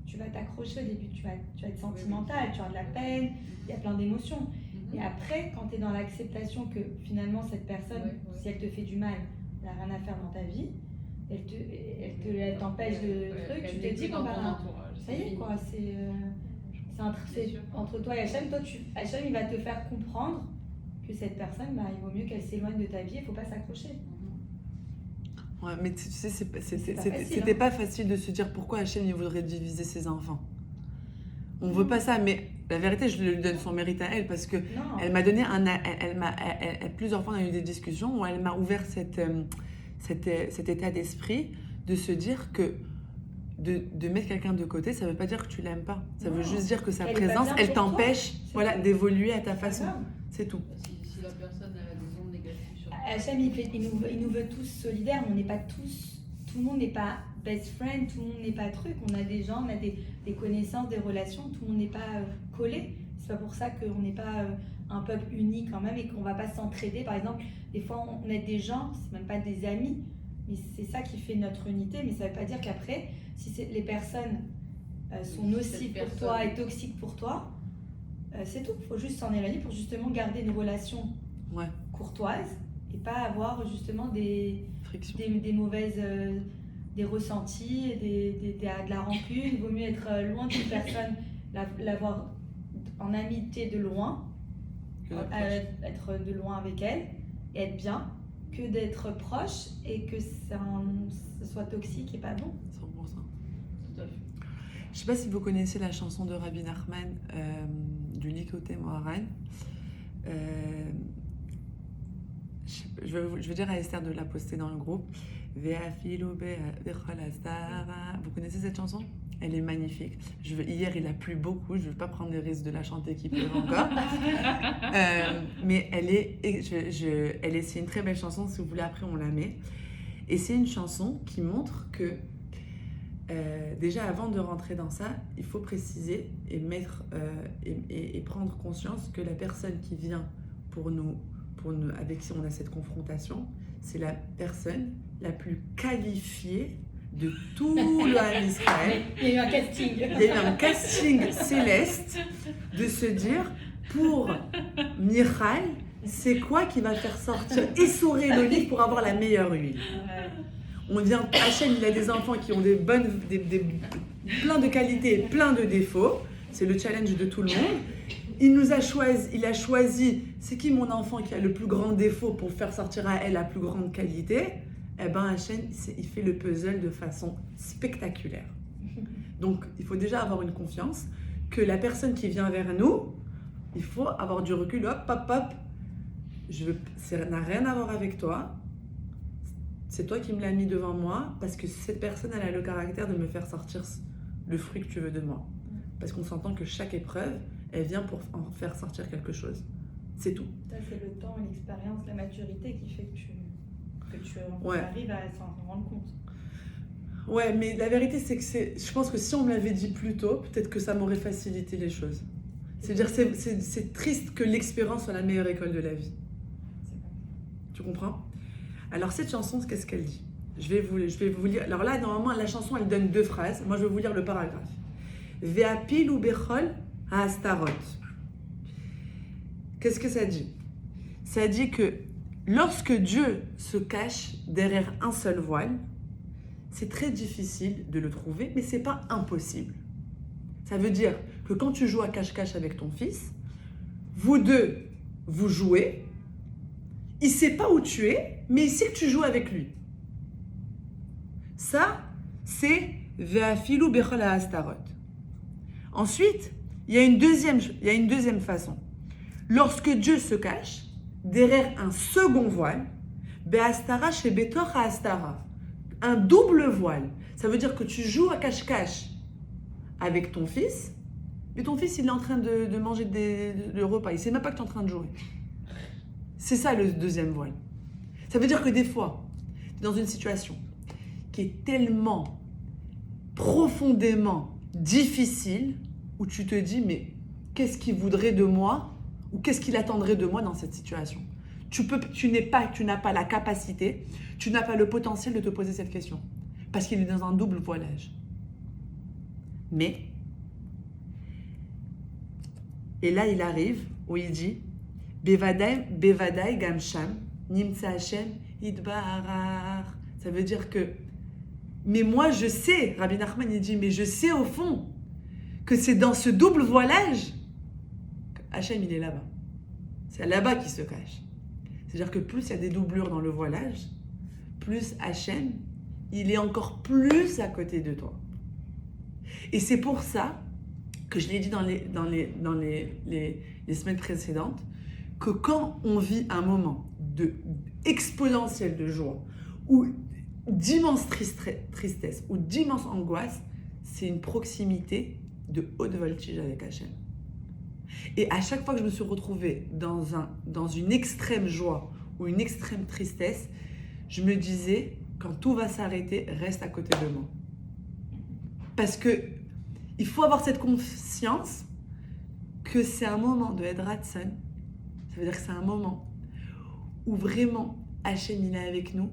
tu vas t'accrocher au début, tu vas être sentimental, tu vas avoir de la peine, il y a plein d'émotions. Et après, quand tu es dans l'acceptation que finalement cette personne, Ouais, ouais. si elle te fait du mal, elle n'a rien à faire dans ta vie, elle t'empêche de trucs, tu te dis dans bon, ton bah, entourage. ça y est quoi, c'est entre toi et Hachem, Hachem il va te faire comprendre que cette personne, bah, il vaut mieux qu'elle s'éloigne de ta vie, il ne faut pas s'accrocher. ouais, mais tu sais, C'est pas facile, c'était hein. pas facile de se dire pourquoi Hachem il voudrait diviser ses enfants. On veut pas ça, mais la vérité, je lui donne son mérite à elle parce que Non, elle m'a donné plusieurs fois on a eu des discussions où elle m'a ouvert cet état d'esprit de se dire que de mettre quelqu'un de côté, ça veut pas dire que tu l'aimes pas. Ça veut Non. juste dire que sa Qu'elle est pas présence, bien elle pour toi. t'empêche C'est tout. d'évoluer à ta c'est pas façon. grave. C'est tout. Si la personne a des ondes négatives sur toi. Hachem, il nous veut tous solidaires, mais on n'est pas tous. Tout le monde n'est pas best friend, tout le monde n'est pas truc. On a des gens, on a des connaissances, des relations, tout le monde n'est pas collé. C'est pas pour ça qu'on n'est pas un peuple uni quand même et qu'on va pas s'entraider. Par exemple, des fois on aide des gens, c'est même pas des amis, mais c'est ça qui fait notre unité. Mais ça veut pas dire qu'après, si les personnes sont Oui, nocives cette pour toi personne. et toxiques pour toi, c'est tout. Il faut juste s'en éloigner pour justement garder une relation Ouais, courtoise et pas avoir justement des friction. mauvaises des ressentis, de la rancune. Il vaut mieux être loin d'une personne, l'avoir en amitié de loin, être de loin avec elle et être bien, que d'être proche et que ça soit toxique et pas bon. 100%. Tout à fait. Je sais pas si vous connaissez la chanson de Rabbi Nachman du Likoté Moharan. Je veux dire à Esther de la poster dans le groupe. Vous connaissez cette chanson? Elle est magnifique. Hier, il a plu beaucoup. Je ne veux pas prendre le risque de la chanter qui pleut encore. Mais c'est une très belle chanson. Si vous voulez, après, on la met. Et c'est une chanson qui montre que déjà, avant de rentrer dans ça, il faut préciser et et prendre conscience que la personne qui vient pour nous, avec qui on a cette confrontation, c'est la personne la plus qualifiée de tout le Ham Israël. Il y a eu un casting. Il y a eu un casting céleste de se dire pour Michal, c'est quoi qui va faire sortir, essorer l'olive pour avoir la meilleure huile? On vient, Hachem, il a des enfants qui ont plein de qualités, plein de défauts. C'est le challenge de tout le monde. Il a choisi, c'est qui mon enfant qui a le plus grand défaut pour faire sortir à elle la plus grande qualité? Eh ben, Hachem, il fait le puzzle de façon spectaculaire. Donc, il faut déjà avoir une confiance que la personne qui vient vers nous, il faut avoir du recul. Hop, hop, hop. Ça n'a rien à voir avec toi. C'est toi qui me l'as mis devant moi parce que cette personne, elle a le caractère de me faire sortir le fruit que tu veux de moi. Parce qu'on s'entend que chaque épreuve, elle vient pour en faire sortir quelque chose. C'est tout. Ça, c'est le temps, l'expérience, la maturité qui fait que tu Ouais. arrives à s'en rendre compte. Ouais, mais la vérité, c'est que je pense que si on me l'avait dit plus tôt, peut-être que ça m'aurait facilité les choses. C'est-à-dire, c'est triste que l'expérience soit la meilleure école de la vie. C'est pas... Tu comprends? Alors, cette chanson, qu'est-ce qu'elle dit? Je vais vous lire. Alors là, normalement, la chanson, elle donne 2 phrases. Moi, je vais vous lire le paragraphe. Ve'apil u bechol ha'astarot. Qu'est-ce que ça dit? Ça dit que lorsque Dieu se cache derrière un seul voile, c'est très difficile de le trouver, mais c'est pas impossible. Ça veut dire que quand tu joues à cache-cache avec ton fils, vous deux, vous jouez, il sait pas où tu es, mais il sait que tu joues avec lui. Ça, c'est Ve'afilu bechol ha'astarot. Ensuite, il y a une deuxième façon. Lorsque Dieu se cache derrière un second voile, Be'astara chez Betor ha'astara. Un double voile. Ça veut dire que tu joues à cache-cache avec ton fils, mais ton fils, il est en train de manger le repas. Il ne sait même pas que tu es en train de jouer. C'est ça le deuxième voile. Ça veut dire que des fois, tu es dans une situation qui est tellement profondément difficile où tu te dis, mais qu'est-ce qu'il voudrait de moi ou qu'est-ce qu'il attendrait de moi dans cette situation? Tu n'as pas la capacité, tu n'as pas le potentiel de te poser cette question parce qu'il est dans un double voilage. Mais, et là il arrive où il dit Bevadai Gamsham Nimtsa Hashem Idbarar. Ça veut dire que, mais moi je sais, Rabbi Nachman il dit, mais je sais au fond que c'est dans ce double voilage Hachem il est là-bas. C'est là-bas qu'il se cache. C'est-à-dire que plus il y a des doublures dans le voilage, plus Hachem, il est encore plus à côté de toi. Et c'est pour ça que je l'ai dit dans les semaines précédentes, que quand on vit un moment exponentiel de joie, ou d'immense tristesse, ou d'immense angoisse, c'est une proximité de haute voltige avec Hachem. Et à chaque fois que je me suis retrouvée dans une extrême joie ou une extrême tristesse, je me disais, quand tout va s'arrêter, reste à côté de moi. Parce que il faut avoir cette conscience que c'est un moment de Hedratson. Ça veut dire que c'est un moment où vraiment Hachem il est avec nous.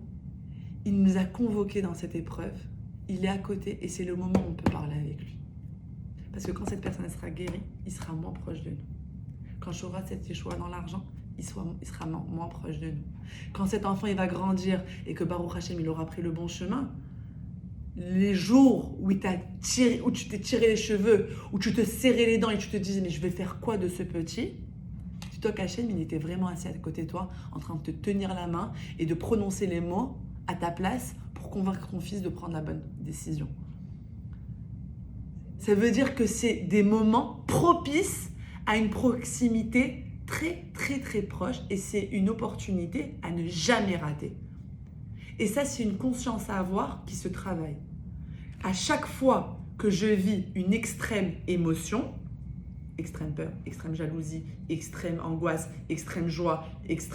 Il nous a convoqués dans cette épreuve. Il est à côté et c'est le moment où on peut parler avec lui. Parce que quand cette personne sera guérie, il sera moins proche de nous. Quand j'aurai cette échoua dans l'argent, il sera moins proche de nous. Quand cet enfant il va grandir et que Baruch Hashem il aura pris le bon chemin, les jours où tu t'es tiré les cheveux, où tu te serrais les dents et tu te disais mais je vais faire quoi de ce petit, dis-toi qu'Hachem il était vraiment assis à côté de toi en train de te tenir la main et de prononcer les mots à ta place pour convaincre ton fils de prendre la bonne décision. Ça veut dire que c'est des moments propices à une proximité très très très proche et c'est une opportunité à ne jamais rater. Et ça, c'est une conscience à avoir qui se travaille. À chaque fois que je vis une extrême émotion, extrême peur, extrême jalousie, extrême angoisse, extrême joie,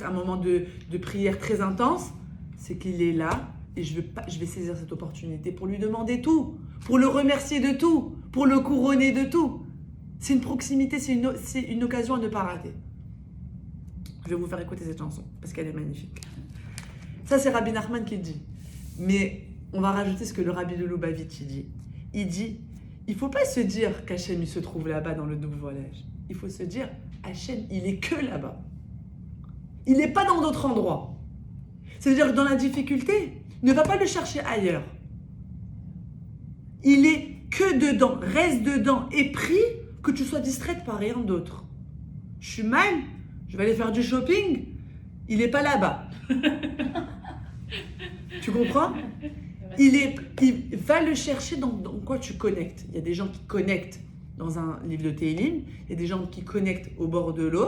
un moment de prière très intense, c'est qu'il est là et je vais saisir cette opportunité pour lui demander tout, pour le remercier de tout, pour le couronner de tout. C'est une proximité, c'est une occasion à ne pas rater. Je vais vous faire écouter cette chanson parce qu'elle est magnifique. Ça, c'est Rabbi Nachman qui le dit. Mais on va rajouter ce que le Rabbi de Lubavitch dit. Il dit, il ne faut pas se dire qu'Hachem se trouve là-bas dans le double voilage. Il faut se dire, Hachem, il est que là-bas. Il n'est pas dans d'autres endroits. C'est-à-dire que dans la difficulté, ne va pas le chercher ailleurs. Il est que dedans, reste dedans et prie que tu sois distraite par rien d'autre. Je suis mal, je vais aller faire du shopping, il n'est pas là-bas. Tu comprends? Il va le chercher dans quoi tu connectes. Il y a des gens qui connectent dans un livre de Tehillim, il y a des gens qui connectent au bord de l'eau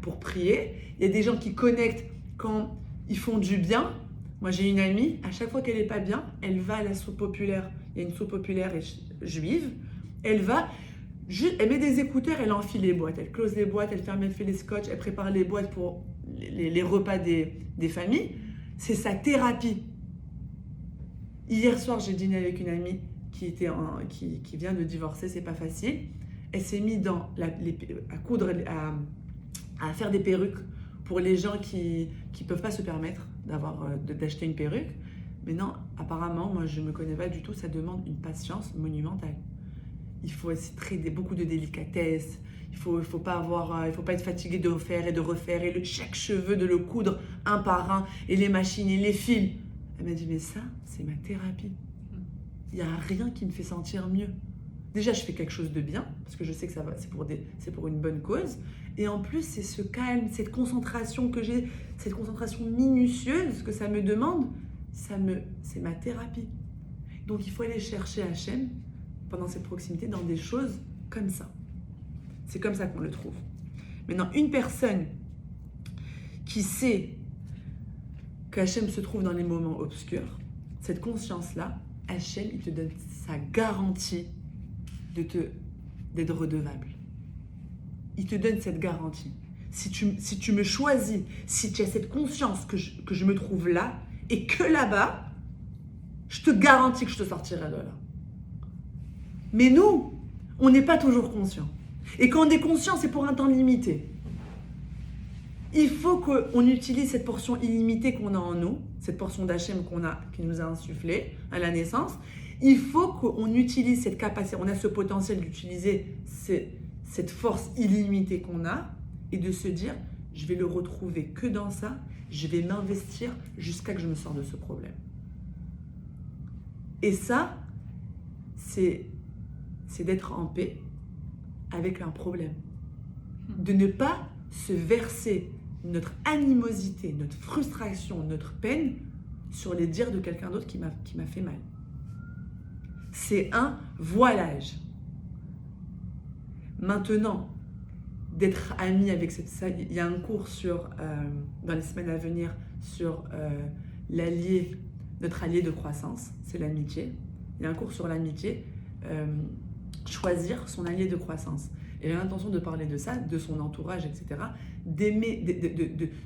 pour prier, il y a des gens qui connectent quand ils font du bien. Moi, j'ai une amie, à chaque fois qu'elle n'est pas bien, elle va à la soupe populaire. Il y a une soupe populaire juive. Elle va, elle met des écouteurs, elle enfile les boîtes. Elle close les boîtes, elle ferme, elle fait les scotch, elle prépare les boîtes pour les repas des familles. C'est sa thérapie. Hier soir, j'ai dîné avec une amie qui vient de divorcer, c'est pas facile. Elle s'est mise à coudre, à faire des perruques pour les gens qui peuvent pas se permettre d'acheter une perruque. Mais non, apparemment, moi je me connais pas du tout, ça demande une patience monumentale. Il faut beaucoup de délicatesse, il faut pas être fatigué de faire et de refaire, et chaque cheveu de le coudre un par un, et les machines et les fils. Elle m'a dit, mais ça, c'est ma thérapie. Il n'y a rien qui me fait sentir mieux. Déjà, je fais quelque chose de bien, parce que je sais que c'est pour une bonne cause. Et en plus, c'est ce calme, cette concentration que j'ai, cette concentration minutieuse que ça me demande, c'est ma thérapie. Donc, il faut aller chercher Hachem pendant cette proximité dans des choses comme ça. C'est comme ça qu'on le trouve. Maintenant, une personne qui sait qu'Hachem se trouve dans les moments obscurs, cette conscience-là, Hachem, il te donne sa garantie d'être redevable. Il te donne cette garantie. Si tu me choisis, si tu as cette conscience que je me trouve là et que là-bas, je te garantis que je te sortirai de là. Mais nous, on n'est pas toujours conscient. Et quand on est conscient, c'est pour un temps limité. Il faut qu'on utilise cette portion illimitée qu'on a en nous, cette portion d'Hachem qui nous a insufflé à la naissance. Il faut qu'on utilise cette capacité, on a ce potentiel d'utiliser cette force illimitée qu'on a et de se dire, je vais le retrouver que dans ça, je vais m'investir jusqu'à que je me sorte de ce problème. Et ça, c'est d'être en paix avec un problème. De ne pas se verser notre animosité, notre frustration, notre peine sur les dires de quelqu'un d'autre qui m'a fait mal. C'est un voilage. Maintenant, d'être ami avec ça, il y a un cours dans les semaines à venir sur notre allié de croissance, c'est l'amitié. Il y a un cours sur l'amitié, choisir son allié de croissance. Et j'ai l'intention de parler de ça, de son entourage, etc. D'aimer,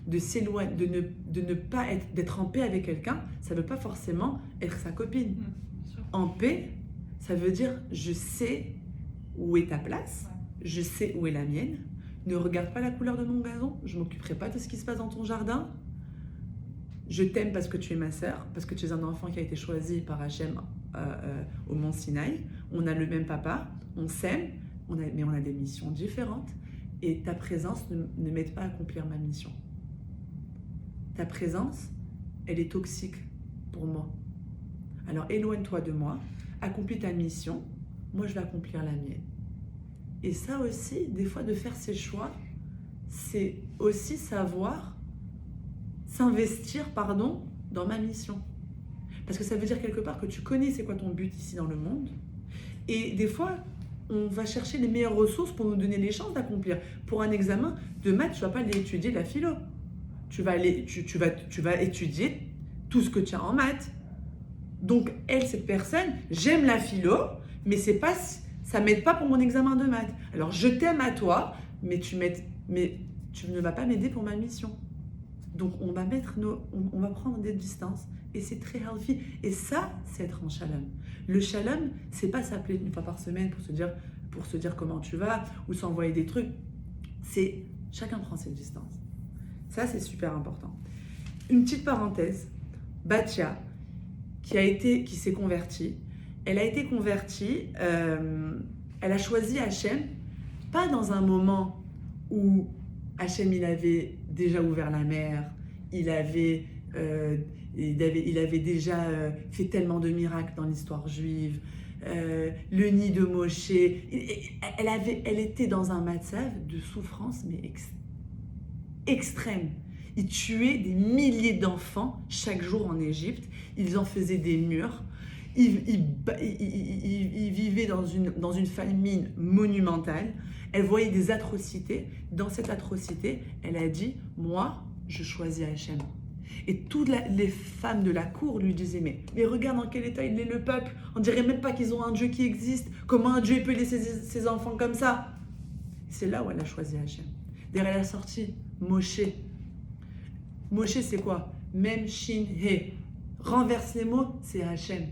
de s'éloigner, de ne pas d'être en paix avec quelqu'un, ça ne veut pas forcément être sa copine. En paix, ça veut dire je sais où est ta place, je sais où est la mienne, ne regarde pas la couleur de mon gazon, je ne m'occuperai pas de ce qui se passe dans ton jardin. Je t'aime parce que tu es ma sœur, parce que tu es un enfant qui a été choisi par Hachem au Mont Sinaï. On a le même papa, on s'aime, mais on a des missions différentes. Et ta présence ne m'aide pas à accomplir ma mission. Ta présence, elle est toxique pour moi. Alors éloigne-toi de moi, accomplis ta mission, moi je vais accomplir la mienne. Et ça aussi, des fois, de faire ses choix, c'est aussi savoir s'investir, dans ma mission. Parce que ça veut dire quelque part que tu connais c'est quoi ton but ici dans le monde. Et des fois, on va chercher les meilleures ressources pour nous donner les chances d'accomplir. Pour un examen de maths, tu ne vas pas aller étudier la philo. Tu vas étudier tout ce que tu as en maths. Donc, cette personne, j'aime la philo, mais ça ne m'aide pas pour mon examen de maths. Alors, je t'aime à toi, mais tu ne vas pas m'aider pour ma mission. Donc, on va prendre des distances. Et c'est très healthy. Et ça, c'est être en shalom. Le shalom, c'est pas s'appeler une fois par semaine pour se dire comment tu vas ou s'envoyer des trucs. C'est chacun prend ses distances. Ça, c'est super important. Une petite parenthèse. Batia, qui s'est convertie, elle a été convertie, elle a choisi Hachem, pas dans un moment où Hachem, il avait déjà ouvert la mer, il avait déjà fait tellement de miracles dans l'histoire juive, le nid de Moshe. Elle était dans un matzav de souffrance, mais extrême. Ils tuaient des milliers d'enfants chaque jour en Égypte. Ils en faisaient des murs. Ils vivaient dans une famine monumentale. Elle voyait des atrocités. Dans cette atrocité, elle a dit « Moi, je choisis Hachem ». Et toutes les femmes de la cour lui disaient mais regarde dans quel état il est le peuple. On dirait même pas qu'ils ont un Dieu qui existe. Comment un Dieu peut laisser ses enfants comme ça? C'est là où elle a choisi Hachem. D'ailleurs, elle a sorti Moshe. Moshe, c'est quoi? Mem, Shin, He. Renverse les mots, c'est Hachem.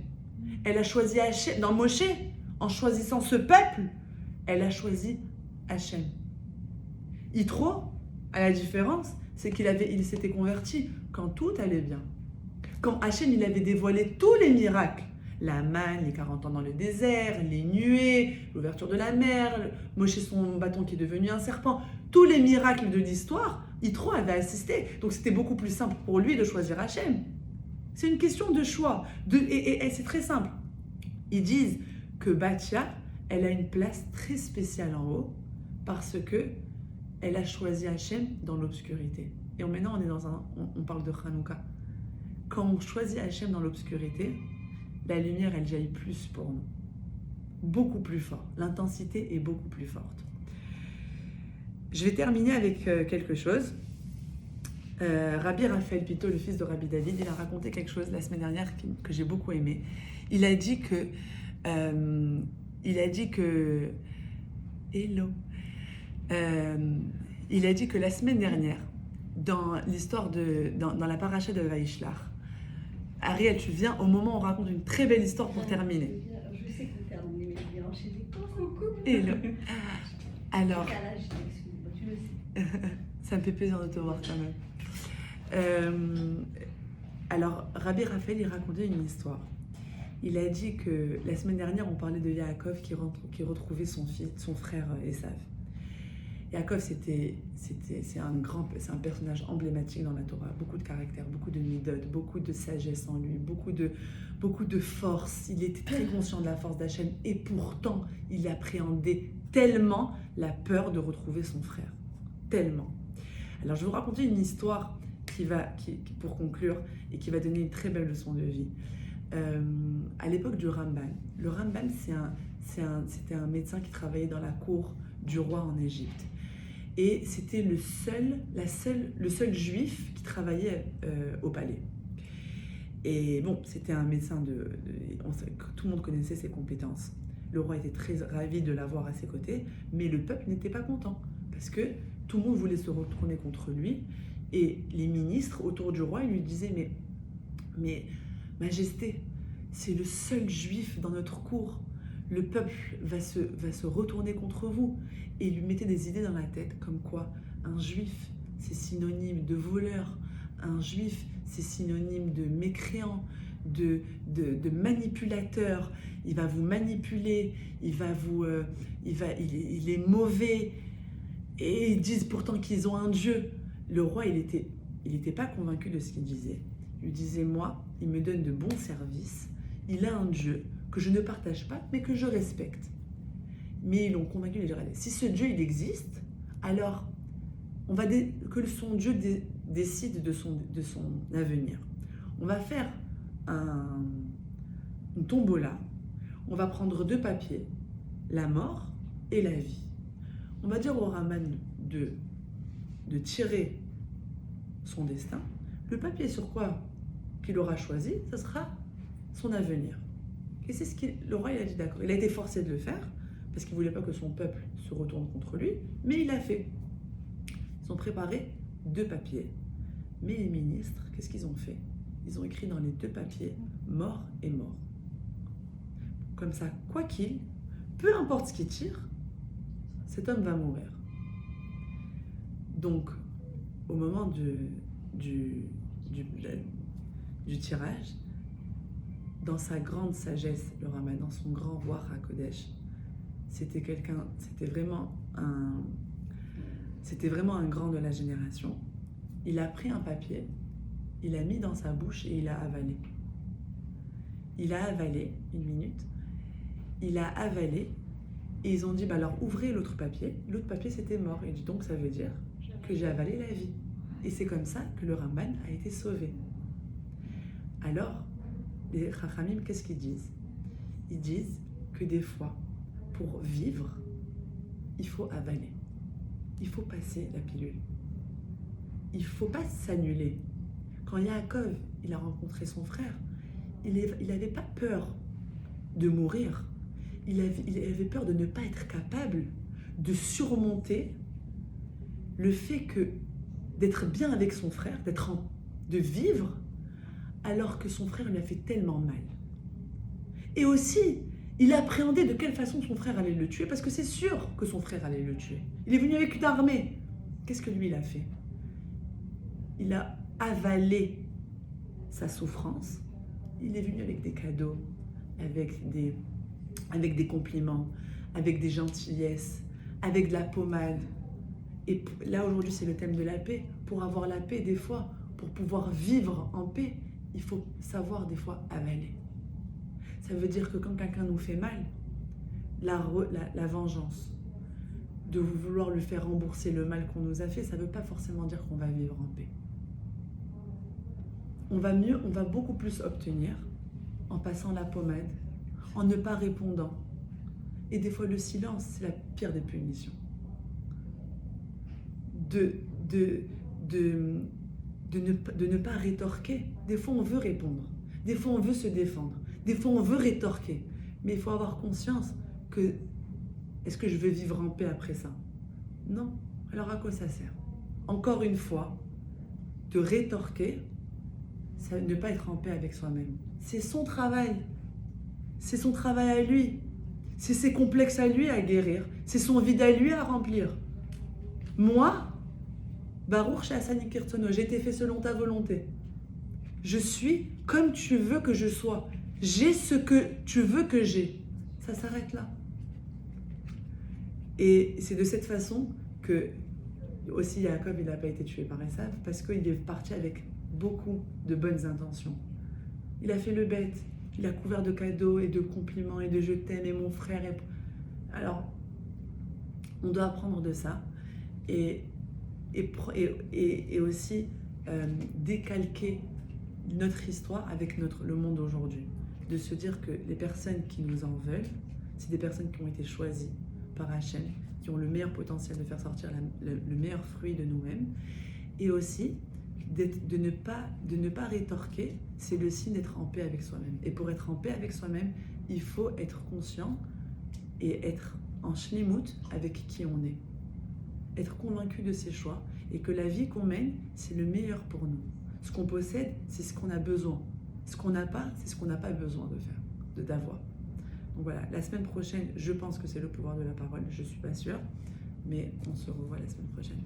Elle a choisi Hachem. Dans Moshe, en choisissant ce peuple, elle a choisi Hachem. Yitro, à la différence, c'est il s'était converti quand tout allait bien. Quand Hachem, il avait dévoilé tous les miracles. La manne, les 40 ans dans le désert, les nuées, l'ouverture de la mer, Moshe son bâton qui est devenu un serpent. Tous les miracles de l'histoire, Yitro avait assisté. Donc c'était beaucoup plus simple pour lui de choisir Hachem. C'est une question de choix. Et c'est très simple. Ils disent que Batia, elle a une place très spéciale en haut parce que elle a choisi Hachem dans l'obscurité. Et maintenant, on parle de Hanouka. Quand on choisit Hachem dans l'obscurité, la lumière, elle jaillit plus pour nous. Beaucoup plus fort. L'intensité est beaucoup plus forte. Je vais terminer avec quelque chose. Rabbi Raphaël Pito, le fils de Rabbi David, il a raconté quelque chose la semaine dernière que j'ai beaucoup aimé. Il a dit que la semaine dernière, dans l'histoire dans la paracha de Vaishlach, Ariel, tu viens au moment où on raconte une très belle histoire pour terminer. Je sais que vous terminez, mais je vais enchaîner. Coucou. Hello. Alors, Décalage, excuse-moi, tu le sais. ça me fait plaisir de te voir quand même. Alors, Rabbi Raphaël, il racontait une histoire. Il a dit que la semaine dernière, on parlait de Yaakov qui retrouvait son frère Esav. Yaakov, c'est un personnage emblématique dans la Torah. Beaucoup de caractère, beaucoup de midot, beaucoup de sagesse en lui, beaucoup de force. Il était très conscient de la force d'Hachem et pourtant, il appréhendait tellement la peur de retrouver son frère. Tellement. Alors, je vais vous raconter une histoire pour conclure et qui va donner une très belle leçon de vie. À l'époque du Rambam, le Rambam, c'était un médecin qui travaillait dans la cour du roi en Égypte. Et c'était le seul juif qui travaillait au palais. Et bon, c'était un médecin tout le monde connaissait ses compétences. Le roi était très ravi de l'avoir à ses côtés, mais le peuple n'était pas content parce que tout le monde voulait se retourner contre lui. Et les ministres autour du roi, ils lui disaient mais Majesté, c'est le seul juif dans notre cour. Le peuple va se retourner contre vous. Et il lui mettait des idées dans la tête, comme quoi un juif, c'est synonyme de voleur. Un juif, c'est synonyme de mécréant, de manipulateur. Il va vous manipuler, il est mauvais. Et ils disent pourtant qu'ils ont un Dieu. Le roi, il était pas convaincu de ce qu'il disait. Il lui disait, moi, il me donne de bons services. Il a un Dieu que je ne partage pas, mais que je respecte. Mais ils l'ont convaincu de dire, allez, si ce Dieu, il existe, alors que son Dieu décide de son avenir. On va faire une tombola. On va prendre 2 papiers, la mort et la vie. On va dire au Raman de tirer son destin. Le papier sur quoi qu'il aura choisi, ce sera son avenir. Et c'est ce que le roi il a dit d'accord. Il a été forcé de le faire parce qu'il ne voulait pas que son peuple se retourne contre lui, mais il l'a fait. Ils ont préparé 2 papiers. Mais les ministres, qu'est-ce qu'ils ont fait? Ils ont écrit dans les 2 papiers mort et mort. Comme ça, quoi qu'il, peu importe ce qu'il tire, cet homme va mourir. Donc, au moment du tirage, dans sa grande sagesse, le Ramadan, son grand roi HaKodesh, c'était vraiment c'était vraiment un grand de la génération. Il a pris un papier, il l'a mis dans sa bouche et il a avalé. Il a avalé, une minute, il a avalé et ils ont dit, bah alors ouvrez l'autre papier. L'autre papier c'était mort. Il dit donc ça veut dire que j'ai avalé la vie. Et c'est comme ça que le Ramban a été sauvé. Alors, les Chachamim, qu'est-ce qu'ils disent? Ils disent que des fois, pour vivre, il faut avaler. Il faut passer la pilule. Il ne faut pas s'annuler. Quand Yaakov, il a rencontré son frère, il n'avait pas peur de mourir. Il avait peur de ne pas être capable de surmonter le fait d'être bien avec son frère, de vivre, alors que son frère lui a fait tellement mal. Et aussi, il appréhendait de quelle façon son frère allait le tuer, parce que c'est sûr que son frère allait le tuer. Il est venu avec une armée. Qu'est-ce que lui, il a fait? Il a avalé sa souffrance. Il est venu avec des cadeaux, avec des compliments, avec des gentillesses, avec de la pommade. Et là, aujourd'hui, c'est le thème de la paix. Pour avoir la paix, des fois, pour pouvoir vivre en paix, il faut savoir, des fois, avaler. Ça veut dire que quand quelqu'un nous fait mal, la vengeance, de vouloir lui faire rembourser le mal qu'on nous a fait, ça ne veut pas forcément dire qu'on va vivre en paix. On va beaucoup plus obtenir en passant la pommade, en ne pas répondant. Et des fois, le silence, c'est la pire des punitions. De ne pas rétorquer. Des fois, on veut répondre. Des fois, on veut se défendre. Des fois, on veut rétorquer. Mais il faut avoir conscience que est-ce que je veux vivre en paix après ça? Non. Alors, à quoi ça sert? Encore une fois, de rétorquer, ça ne pas être en paix avec soi-même. C'est son travail. C'est son travail à lui. C'est ses complexes à lui à guérir. C'est son vide à lui à remplir. Moi, Baruch She'asani Kirtzono, j'ai été fait selon ta volonté. Je suis comme tu veux que je sois. J'ai ce que tu veux que j'ai. Ça s'arrête là. Et c'est de cette façon que aussi Yaakov, il n'a pas été tué par Esav, parce qu'il est parti avec beaucoup de bonnes intentions. Il a fait le bête. Il a couvert de cadeaux et de compliments et de je t'aime et mon frère. Alors, on doit apprendre de ça et aussi décalquer notre histoire avec le monde d'aujourd'hui. De se dire que les personnes qui nous en veulent, c'est des personnes qui ont été choisies par Hachem, qui ont le meilleur potentiel de faire sortir le meilleur fruit de nous-mêmes. Et aussi, de ne pas rétorquer, c'est le signe d'être en paix avec soi-même. Et pour être en paix avec soi-même, il faut être conscient et être en shlimut avec qui on est. Être convaincu de ses choix et que la vie qu'on mène, c'est le meilleur pour nous. Ce qu'on possède, c'est ce qu'on a besoin. Ce qu'on n'a pas, c'est ce qu'on n'a pas besoin de faire, d'avoir. Donc voilà, la semaine prochaine, je pense que c'est le pouvoir de la parole, je ne suis pas sûre, mais on se revoit la semaine prochaine.